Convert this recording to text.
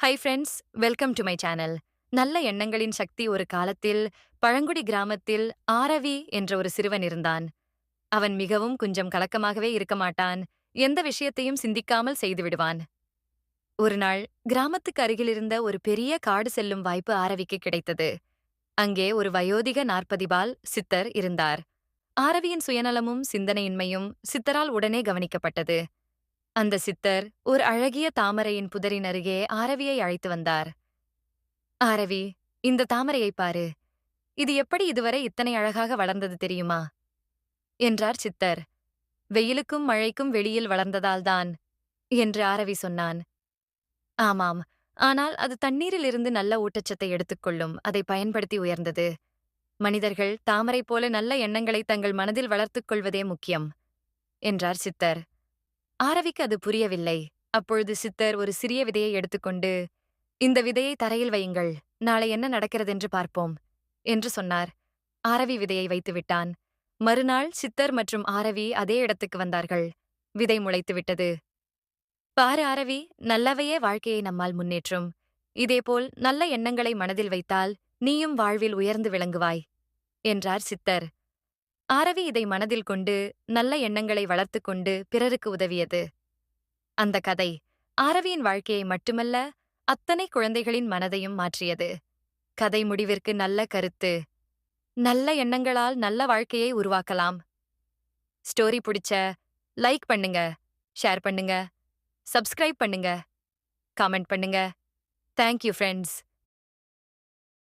Hi friends, welcome to my channel. நல்ல எண்ணங்களின் சக்தி. ஒரு காலத்தில் பழங்குடி கிராமத்தில் ஆரவி என்ற ஒரு சிறுவன் இருந்தான். அவன் மிகவும் கொஞ்சம் கலக்கமாகவே இருக்க மாட்டான். எந்த விஷயத்தையும் சிந்திக்காமல் செய்து விடுவான். ஒரு நாள் கிராமத்துக்கு அருகில் இருந்த ஒரு பெரிய காடு செல்லும் வாய்ப்பு ஆரவிக்கு கிடைத்தது. அங்கே ஒரு வயோதிக நாற்பதிபால் சித்தர் இருந்தார். ஆரவியின் சுயநலமும் சிந்தனையின்மையும் சித்தரால் உடனே கவனிக்கப்பட்டது. அந்த சித்தர் ஒரு அழகிய தாமரையின் புதரின் அருகே ஆரவியை அழைத்து வந்தார். ஆரவி, இந்த தாமரையைப் பாரு. இது எப்படி இதுவரை இத்தனை அழகாக வளர்ந்தது தெரியுமா? என்றார் சித்தர். வெயிலுக்கும் மழைக்கும் வெளியில் வளர்ந்ததால்தான் என்று ஆரவி சொன்னான். ஆமாம், ஆனால் அது தண்ணீரிலிருந்து நல்ல ஊட்டச்சத்தை எடுத்துக்கொள்ளும். அதை பயன்படுத்தி உயர்ந்தது. மனிதர்கள் தாமரை போல நல்ல எண்ணங்களை தங்கள் மனதில் வளர்த்துக் கொள்வதே முக்கியம் என்றார் சித்தர். ஆரவிக்கு அது புரியவில்லை. அப்பொழுது சித்தர் ஒரு சிறிய விதையை எடுத்துக்கொண்டு, இந்த விதையை தரையில் வையுங்கள். நாளை என்ன நடக்கிறதென்று பார்ப்போம் என்று சொன்னார். ஆரவி விதையை வைத்து விட்டான். மறுநாள் சித்தர் மற்றும் ஆரவி அதே இடத்துக்கு வந்தார்கள். விதை முளைத்து விட்டது. பாரு ஆரவி, நல்லவையே வாழ்க்கையை நம்மால் முன்னேற்றும். இதேபோல் நல்ல எண்ணங்களை மனதில் வைத்தால் நீயும் வாழ்வில் உயர்ந்து விளங்குவாய் என்றார் சித்தர். ஆரவி இதை மனதில் கொண்டு நல்ல எண்ணங்களை வளர்த்துக் கொண்டு பிறருக்கு உதவியது. அந்த கதை ஆரவியின் வாழ்க்கையை மட்டுமல்ல, அத்தனை குழந்தைகளின் மனதையும் மாற்றியது. கதை முடிவிற்கு நல்ல கருத்து. நல்ல எண்ணங்களால் நல்ல வாழ்க்கையை உருவாக்கலாம். ஸ்டோரி பிடிச்ச லைக் பண்ணுங்க, ஷேர் பண்ணுங்க, சப்ஸ்கிரைப் பண்ணுங்க, காமெண்ட் பண்ணுங்க. Thank you friends.